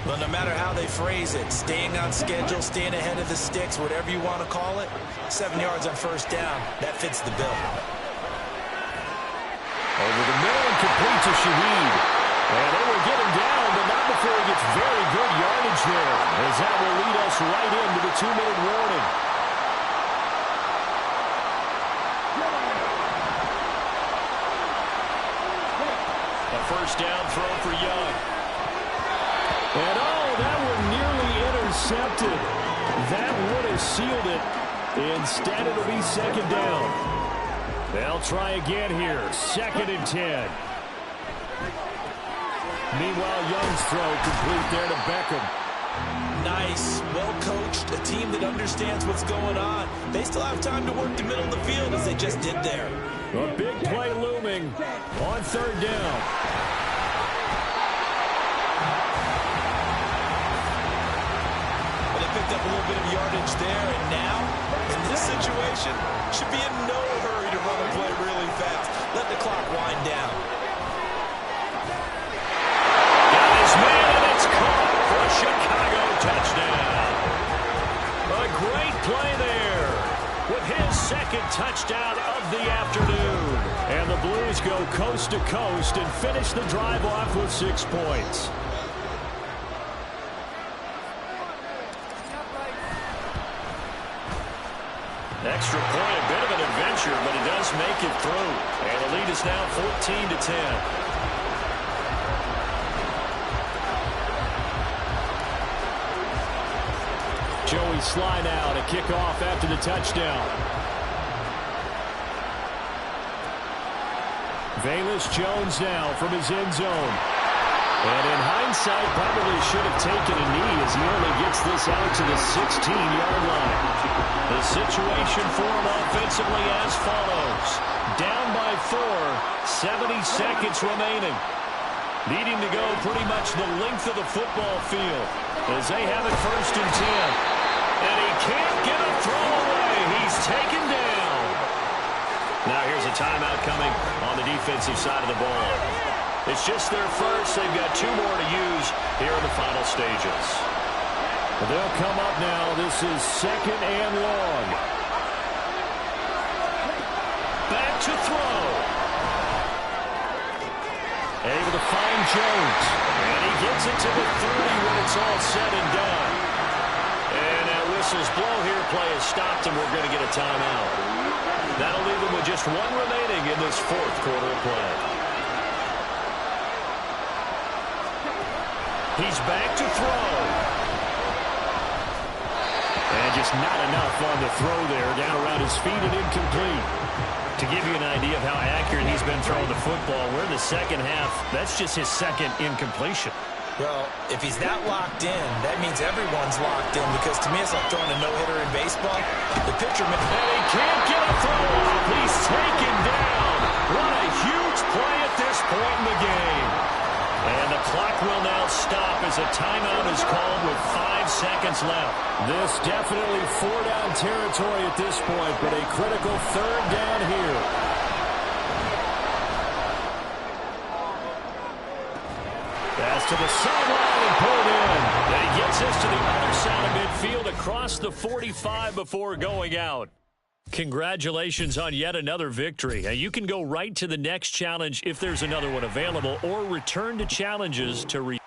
Well, no matter how they phrase it, staying on schedule, staying ahead of the sticks, whatever you want to call it, 7 yards on 1st down, that fits the bill. Over the middle and complete to Shaheed. And they will get him down, but not before he gets very good yardage there, as that will lead us right into the 2-minute warning. A 1st down throw for Young. And oh, that one nearly intercepted. That would have sealed it. Instead, it'll be 2nd down. They'll try again here. 2nd and 10. Meanwhile, Young's throw complete there to Beckham. Nice, well-coached, a team that understands what's going on. They still have time to work the middle of the field as they just did there. A big play looming on 3rd down. Well, they picked up a little bit of yardage there, and now, in this situation, should be in no hurry to run a play really fast. Let the clock wind down. Got his man, and it's caught for a Chicago touchdown. A great play there with his 2nd touchdown of the afternoon. And the Blues go coast to coast and finish the drive off with 6 points. Extra point, a bit of an adventure, but he does make it through. And the lead is now 14-10. Joey Sly now to kick off after the touchdown. Velus Jones now from his end zone. And in hindsight, probably should have taken a knee as he only gets this out to the 16-yard line. The situation for him offensively as follows. Down by 4, 70 seconds remaining. Needing to go pretty much the length of the football field as they have it 1st and 10. And he can't get a throw away. He's taken down. Now here's a timeout coming on the defensive side of the ball. It's just their first. They've got 2 more to use here in the final stages. Well, they'll come up now. This is 2nd and long. Back to throw. Able to find Jones. And he gets it to the 30 when it's all said and done. And that whistle's blow here. Play is stopped, and we're going to get a timeout. That'll leave them with just 1 remaining in this 4th quarter of play. He's back to throw. And just not enough on the throw there. Down around his feet and incomplete. To give you an idea of how accurate he's been throwing the football, we're in the second half. That's just his 2nd incompletion. Well, if he's that locked in, that means everyone's locked in, because to me it's like throwing a no-hitter in baseball. The pitcher... And he can't get a throw off. He's taken down. What a huge play at this point in the game. And the clock will now stop as a timeout is called with 5 seconds left. This definitely 4-down territory at this point, but a critical 3rd down here. Pass to the sideline and pulled in. And he gets us to the other side of midfield across the 45 before going out. Congratulations on yet another victory. Now, you can go right to the next challenge if there's another one available, or return to challenges to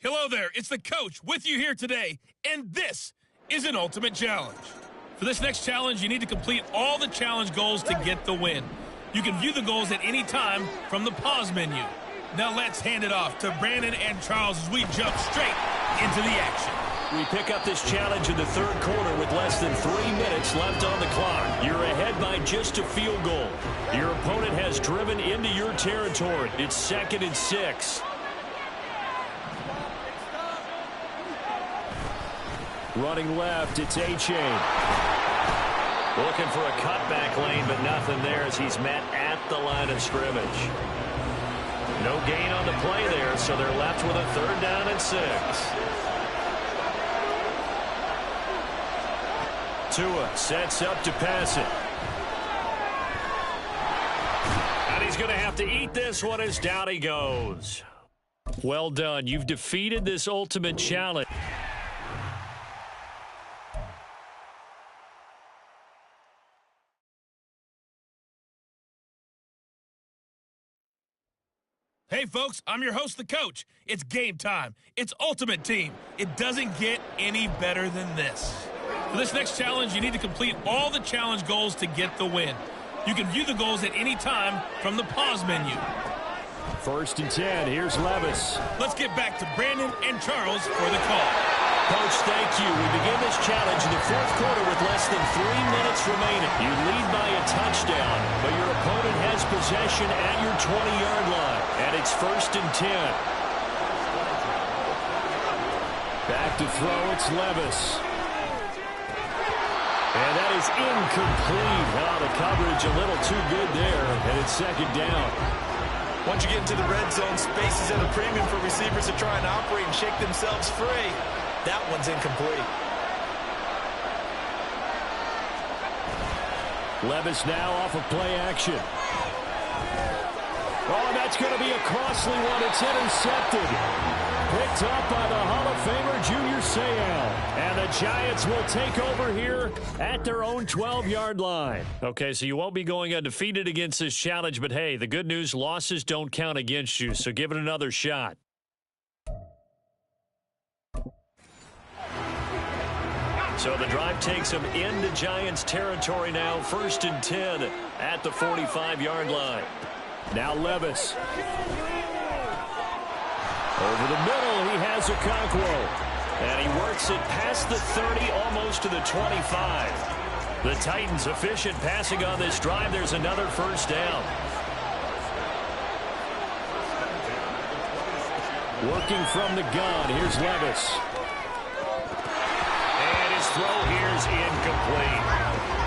Hello there, it's the coach with you here today, and this is an ultimate challenge. For this next challenge, you need to complete all the challenge goals to get the win. You can view the goals at any time from the pause menu. Now let's hand it off to Brandon and Charles as we jump straight into the action. We pick up this challenge in the third quarter with less than 3 minutes left on the clock. You're ahead by just a field goal. Your opponent has driven into your territory. It's 2nd and 6. Running left, it's A-Chain. Looking for a cutback lane, but nothing there as he's met at the line of scrimmage. No gain on the play there, so they're left with a 3rd down and 6. Tua sets up to pass it. And he's going to have to eat this one as down he goes. Well done. You've defeated this ultimate challenge. Hey folks, I'm your host, the coach. It's game time. It's Ultimate Team. It doesn't get any better than this. For this next challenge, you need to complete all the challenge goals to get the win. You can view the goals at any time from the pause menu. 1st and 10, here's Levis. Let's get back to Brandon and Charles for the call. Coach, thank you. We begin this challenge in the 4th quarter with less than 3 minutes remaining. You lead by a touchdown, but your opponent has possession at your 20-yard line, and it's 1st and 10. Back to throw, it's Levis. And that is incomplete. Oh, the coverage a little too good there, and it's 2nd down. Once you get into the red zone, space is at a premium for receivers to try and operate and shake themselves free. That one's incomplete. Levis now off of play action. Oh, that's going to be a costly one. It's intercepted. Picked up by the Hall of Famer Junior Seau. And the Giants will take over here at their own 12-yard line. Okay, so you won't be going undefeated against this challenge, but hey, the good news, losses don't count against you, so give it another shot. So the drive takes them into Giants territory now, 1st and 10 at the 45-yard line. Now Levis. Over the middle, he has Okonkwo. And he works it past the 30, almost to the 25. The Titans efficient passing on this drive. There's another 1st down. Working from the gun, here's Levis. And his throw here is incomplete.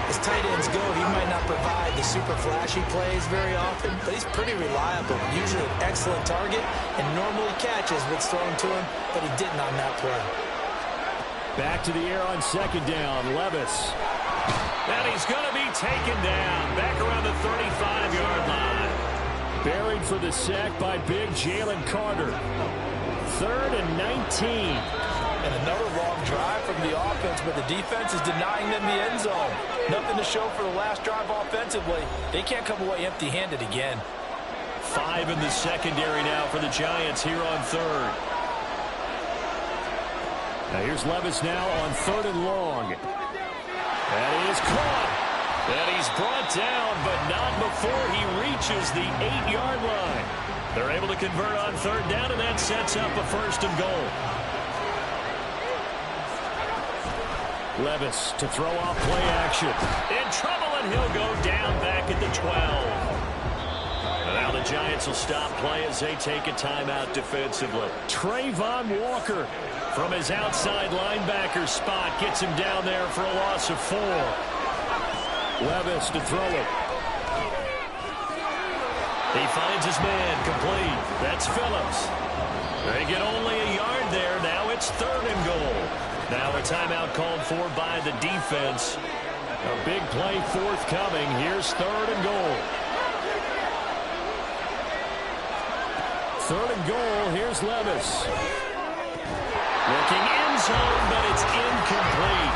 As tight ends go, he might not provide the super flashy plays very often, but he's pretty reliable. Usually an excellent target and normally catches what's thrown to him, but he didn't on that play. Back to the air on 2nd down, Levis. And he's going to be taken down back around the 35-yard line. Buried for the sack by big Jalen Carter. 3rd and 19. And another long drive from the offense, but the defense is denying them the end zone. Nothing to show for the last drive offensively. They can't come away empty-handed again. 5 in the secondary now for the Giants here on 3rd. Now here's Levis now on 3rd and long. And he is caught. And he's brought down, but not before he reaches the 8-yard line. They're able to convert on 3rd down, and that sets up a 1st and goal. Levis to throw off play action. In trouble, and he'll go down back at the 12. And now the Giants will stop play as they take a timeout defensively. Trayvon Walker from his outside linebacker spot gets him down there for a loss of 4. Levis to throw it. He finds his man complete. That's Phillips. They get only a yard there. Now it's 3rd and goal. Now a timeout called for by the defense. A big play forthcoming. Here's 3rd and goal. 3rd and goal. Here's Levis. Looking end zone, but it's incomplete.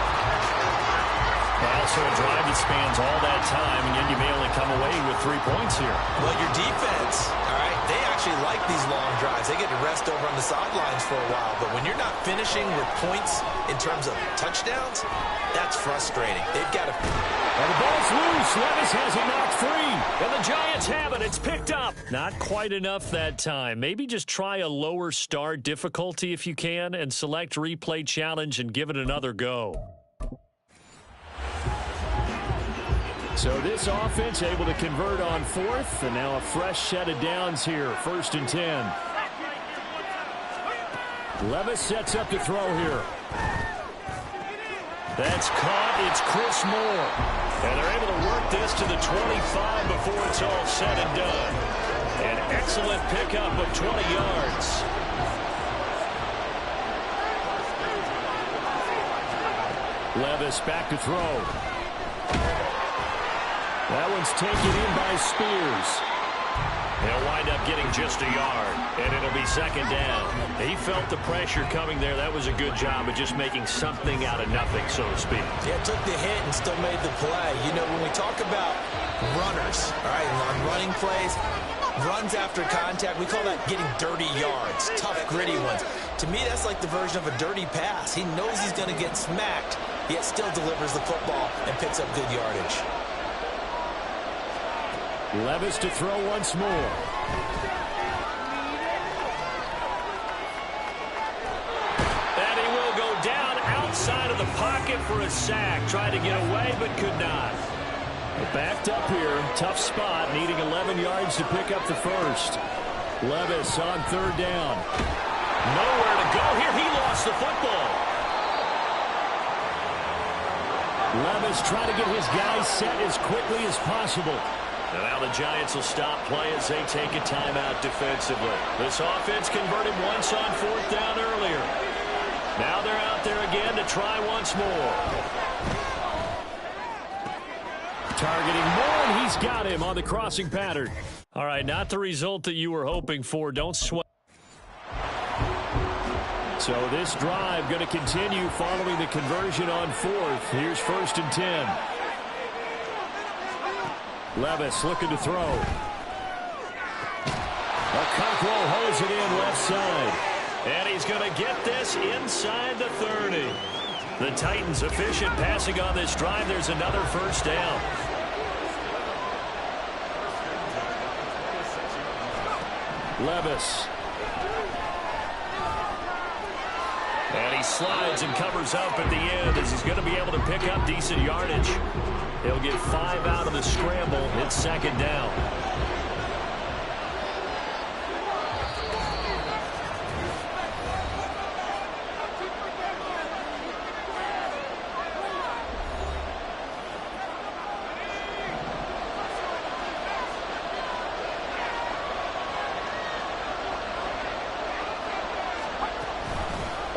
Also a drive that spans all that time, and yet you may only come away with 3 points here. Well, your defense, all right, they actually actually like these long drives. They get to rest over on the sidelines for a while. But when you're not finishing with points in terms of touchdowns, that's frustrating. They've got to... And the ball's loose. Levis has it knocked free. And the Giants have it. It's picked up. Not quite enough that time. Maybe just try a lower start difficulty if you can and select replay challenge and give it another go. So this offense able to convert on fourth, and now a fresh set of downs here, 1st and 10. Levis sets up to throw here. That's caught. It's Chris Moore. And they're able to work this to the 25 before it's all said and done. An excellent pickup of 20 yards. Levis back to throw. That one's taken in by Spears. They'll wind up getting just a yard, and it'll be 2nd down. He felt the pressure coming there. That was a good job of just making something out of nothing, so to speak. Yeah, took the hit and still made the play. You know, when we talk about runners, all right, on running plays, runs after contact, we call that getting dirty yards, tough, gritty ones. To me, that's like the version of a dirty pass. He knows he's going to get smacked, yet still delivers the football and picks up good yardage. Levis to throw once more. And he will go down outside of the pocket for a sack. Tried to get away, but could not. Backed up here. Tough spot. Needing 11 yards to pick up the first. Levis on 3rd down. Nowhere to go here. He lost the football. Levis trying to get his guys set as quickly as possible. And now the Giants will stop play as they take a timeout defensively. This offense converted once on 4th down earlier. Now they're out there again to try once more. Targeting Moore, and he's got him on the crossing pattern. All right, not the result that you were hoping for. Don't sweat. So this drive going to continue following the conversion on 4th. Here's 1st and 10. Levis looking to throw. Cockrell holds it in left side. And he's going to get this inside the 30. The Titans efficient passing on this drive. There's another 1st down. Levis. And he slides and covers up at the end as he's going to be able to pick up decent yardage. He'll get 5 out of the scramble. It's 2nd down.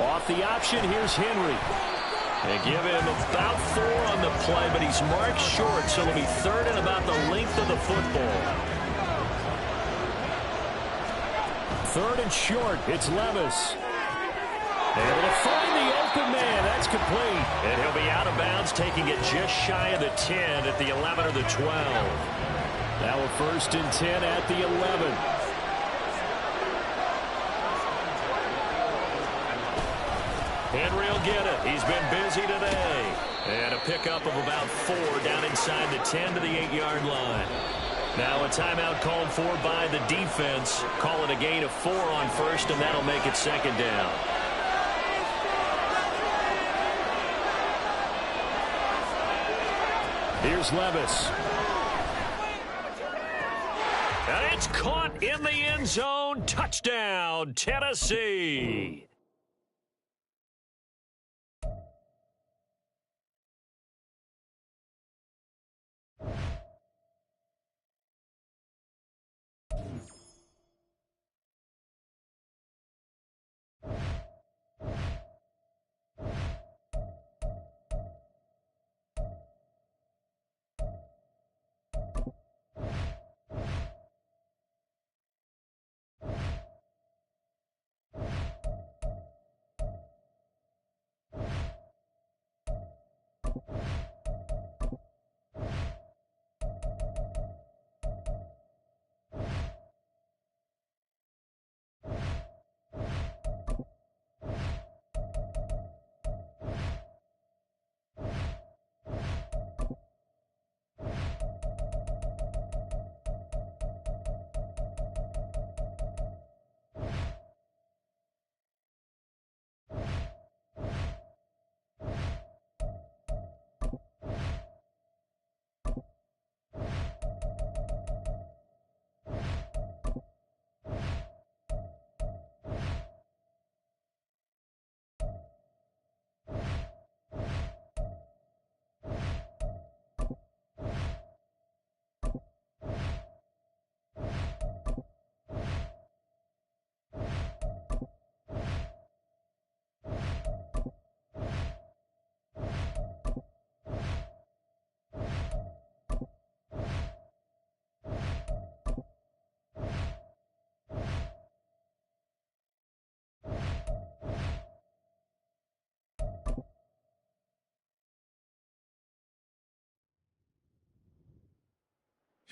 Off the option, here's Henry. They give him about 4 on the play, but he's marked short, so it'll be 3rd and about the length of the football. 3rd and short. It's Levis. Able to find the open man. That's complete. And he'll be out of bounds, taking it just shy of the 10 at the 11 or the 12. Now a 1st and 10 at the 11. Henry will get it. He's been busy today. And a pickup of about 4 down inside the 10 to the 8-yard line. Now a timeout called for by the defense. Call it a gain of 4 on 1st, and that'll make it 2nd down. Here's Levis. And it's caught in the end zone. Touchdown, Tennessee.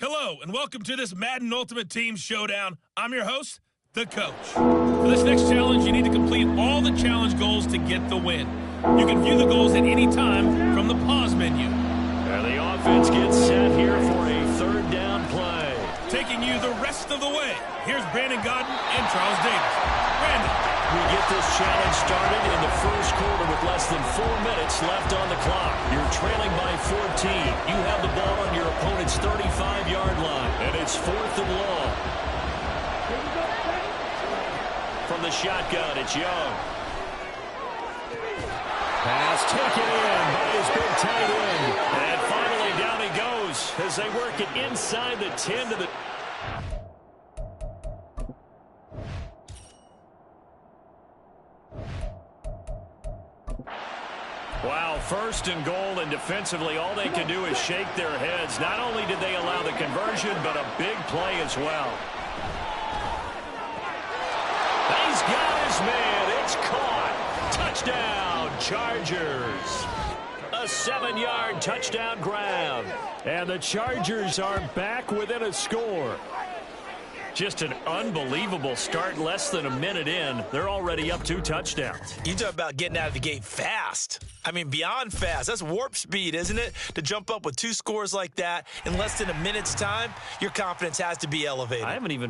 Hello, and welcome to this Madden Ultimate Team Showdown. I'm your host, the Coach. For this next challenge, you need to complete all the challenge goals to get the win. You can view the goals at any time from the pause menu. And the offense gets set here for a third down play. Taking you the rest of the way, here's Brandon Godden and Charles Davis. Brandon. We get this challenge started in the first quarter with less than 4 minutes left on the clock. You're trailing by 14. You have the ball on your opponent's 35-yard line, and it's 4th and long. From the shotgun, it's Young. Pass taken in by his big tight end. And finally down he goes as they work it inside the 10 to the... Wow, 1st and goal, and defensively all they can do is shake their heads. Not only did they allow the conversion, but a big play as well. He's got his man. It's caught. Touchdown, Chargers. A 7-yard touchdown grab. And the Chargers are back within a score. Just an unbelievable start. Less than a minute in, they're already up 2 touchdowns. You talk about getting out of the gate fast. I mean, beyond fast. That's warp speed, isn't it? To jump up with 2 scores like that in less than a minute's time, your confidence has to be elevated. I haven't even